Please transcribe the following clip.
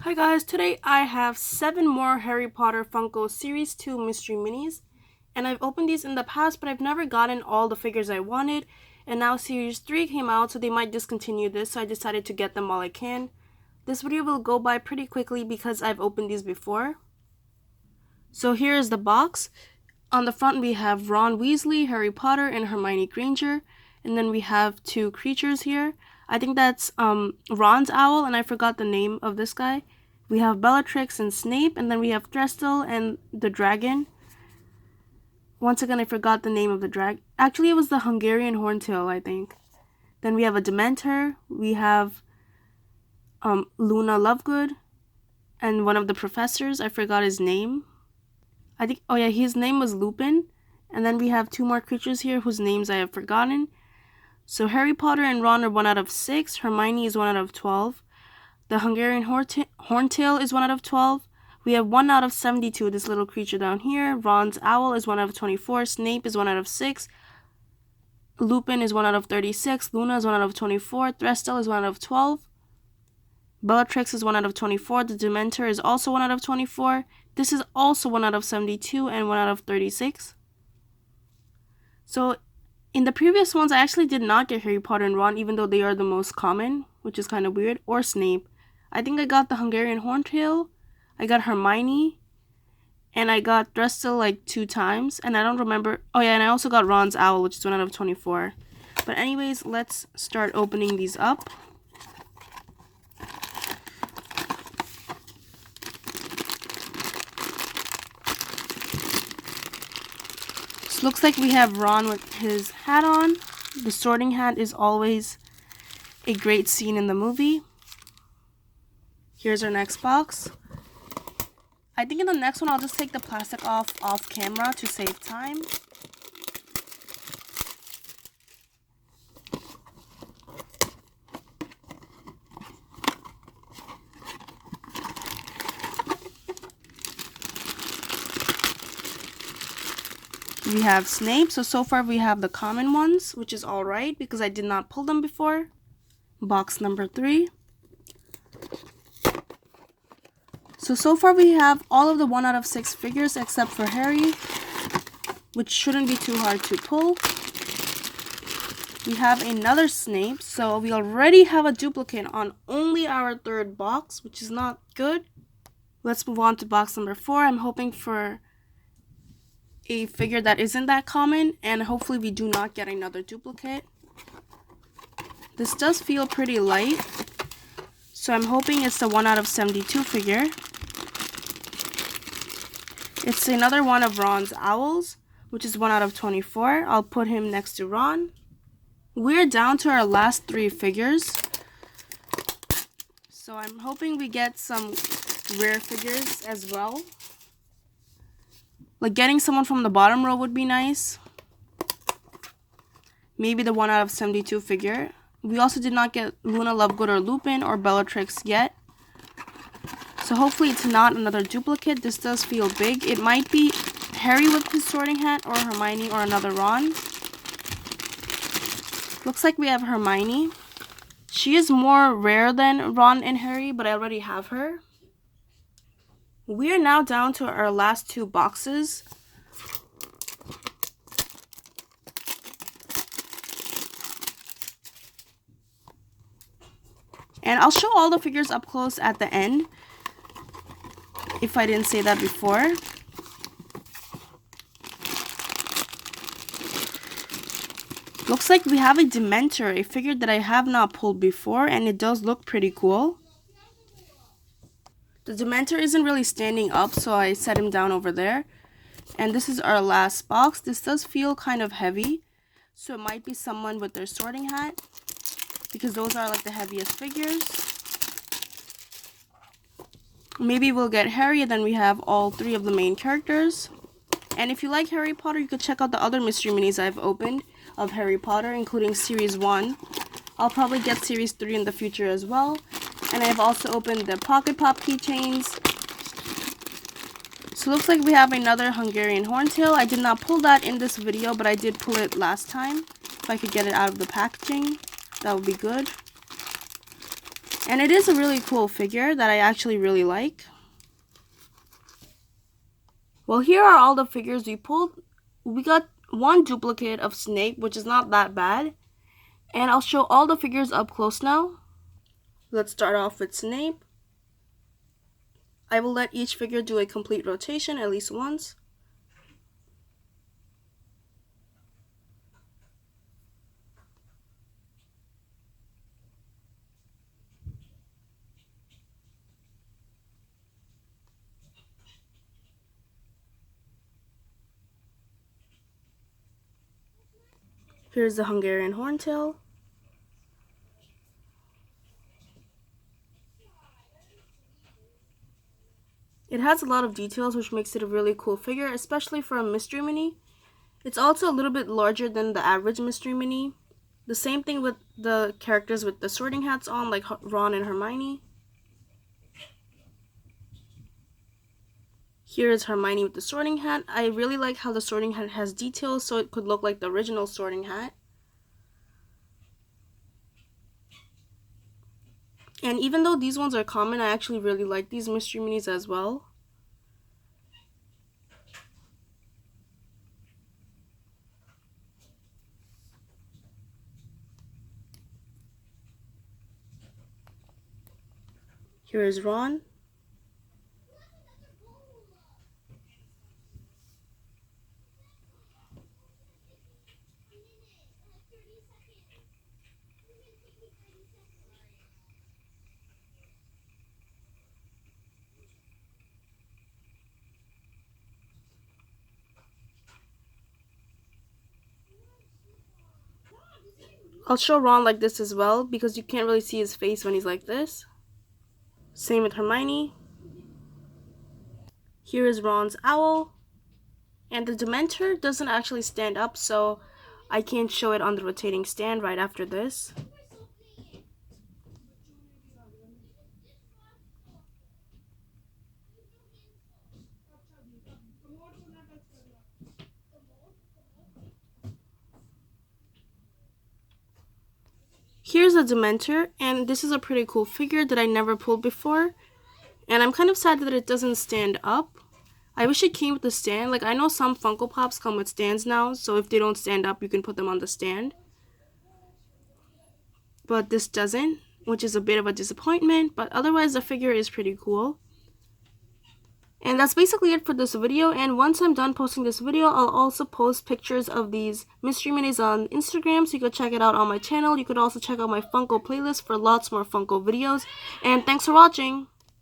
Hi guys, today I have 7 more Harry Potter Funko Series 2 Mystery Minis. And I've opened these in the past, but I've never gotten all the figures I wanted. And now Series 3 came out, so they might discontinue this, so I decided to get them while I can. This video will go by pretty quickly because I've opened these before. So here is the box. On the front we have Ron Weasley, Harry Potter, and Hermione Granger. And then we have 2 creatures here. I think that's Ron's owl, and I forgot the name of this guy. We have Bellatrix and Snape, and then we have Trestle and the dragon. Once again, I forgot the name of the dragon. Actually, it was the Hungarian Horntail, I think. Then we have a Dementor. We have Luna Lovegood, and one of the professors. I forgot his name. His name was Lupin. And then we have 2 more creatures here whose names I have forgotten. So Harry Potter and Ron are 1 out of 6. Hermione is 1 out of 12. The Hungarian Horntail is 1 out of 12. We have 1 out of 72, this little creature down here. Ron's owl is 1 out of 24. Snape is 1 out of 6. Lupin is 1 out of 36. Luna is 1 out of 24. Trestle is 1 out of 12. Bellatrix is 1 out of 24. The Dementor is also 1 out of 24. This is also 1 out of 72 and 1 out of 36. So in the previous ones, I actually did not get Harry Potter and Ron, even though they are the most common, which is kind of weird, or Snape. I think I got the Hungarian Horntail, I got Hermione, and I got Trestle like 2 times, and I don't remember. Oh yeah, and I also got Ron's owl, which is 1 out of 24. But anyways, let's start opening these up. So looks like we have Ron with his hat on. The sorting hat is always a great scene in the movie. Here's our next box. I think in the next one I'll just take the plastic off camera to save time. We have Snape. So far we have the common ones, which is alright because I did not pull them before. Box number 3. So far we have all of the 1 out of 6 figures except for Harry, which shouldn't be too hard to pull. We have another Snape, so we already have a duplicate on only our 3rd box, which is not good. Let's move on to box number 4. I'm hoping for a figure that isn't that common, and hopefully we do not get another duplicate. This does feel pretty light, so I'm hoping it's the 1 out of 72 figure. It's another one of Ron's owls, which is 1 out of 24. I'll put him next to Ron. We're down to our last 3 figures, so I'm hoping we get some rare figures as well. Like getting someone from the bottom row would be nice. Maybe the 1 out of 72 figure. We also did not get Luna Lovegood or Lupin or Bellatrix yet. So hopefully it's not another duplicate. This does feel big. It might be Harry with his sorting hat or Hermione or another Ron. Looks like we have Hermione. She is more rare than Ron and Harry, but I already have her. We are now down to our last 2 boxes. And I'll show all the figures up close at the end, if I didn't say that before. Looks like we have a Dementor, a figure that I have not pulled before, and it does look pretty cool. The Dementor isn't really standing up, so I set him down over there. And this is our last box. This does feel kind of heavy, so it might be someone with their sorting hat, because those are like the heaviest figures. Maybe we'll get Harry, and then we have all 3 of the main characters. And if you like Harry Potter, you could check out the other mystery minis I've opened of Harry Potter, including Series 1. I'll probably get Series 3 in the future as well. And I've also opened the Pocket Pop keychains. So looks like we have another Hungarian Horntail. I did not pull that in this video, but I did pull it last time. If I could get it out of the packaging, that would be good. And it is a really cool figure that I actually really like. Well, here are all the figures we pulled. We got one duplicate of Snape, which is not that bad. And I'll show all the figures up close now. Let's start off with Snape. I will let each figure do a complete rotation at least once. Here's the Hungarian Horntail. It has a lot of details, which makes it a really cool figure, especially for a mystery mini. It's also a little bit larger than the average mystery mini. The same thing with the characters with the sorting hats on, like Ron and Hermione. Here is Hermione with the sorting hat. I really like how the sorting hat has details, so it could look like the original sorting hat. And even though these ones are common, I actually really like these mystery minis as well. Here is Ron. I'll show Ron like this as well, because you can't really see his face when he's like this. Same with Hermione. Here is Ron's owl. And the Dementor doesn't actually stand up, so I can't show it on the rotating stand right after this. Here's a Dementor, and this is a pretty cool figure that I never pulled before. And I'm kind of sad that it doesn't stand up. I wish it came with a stand. Like, I know some Funko Pops come with stands now, so if they don't stand up, you can put them on the stand. But this doesn't, which is a bit of a disappointment, but otherwise the figure is pretty cool. And that's basically it for this video, and once I'm done posting this video, I'll also post pictures of these mystery minis on Instagram, so you could check it out on my channel. You could also check out my Funko playlist for lots more Funko videos, and thanks for watching!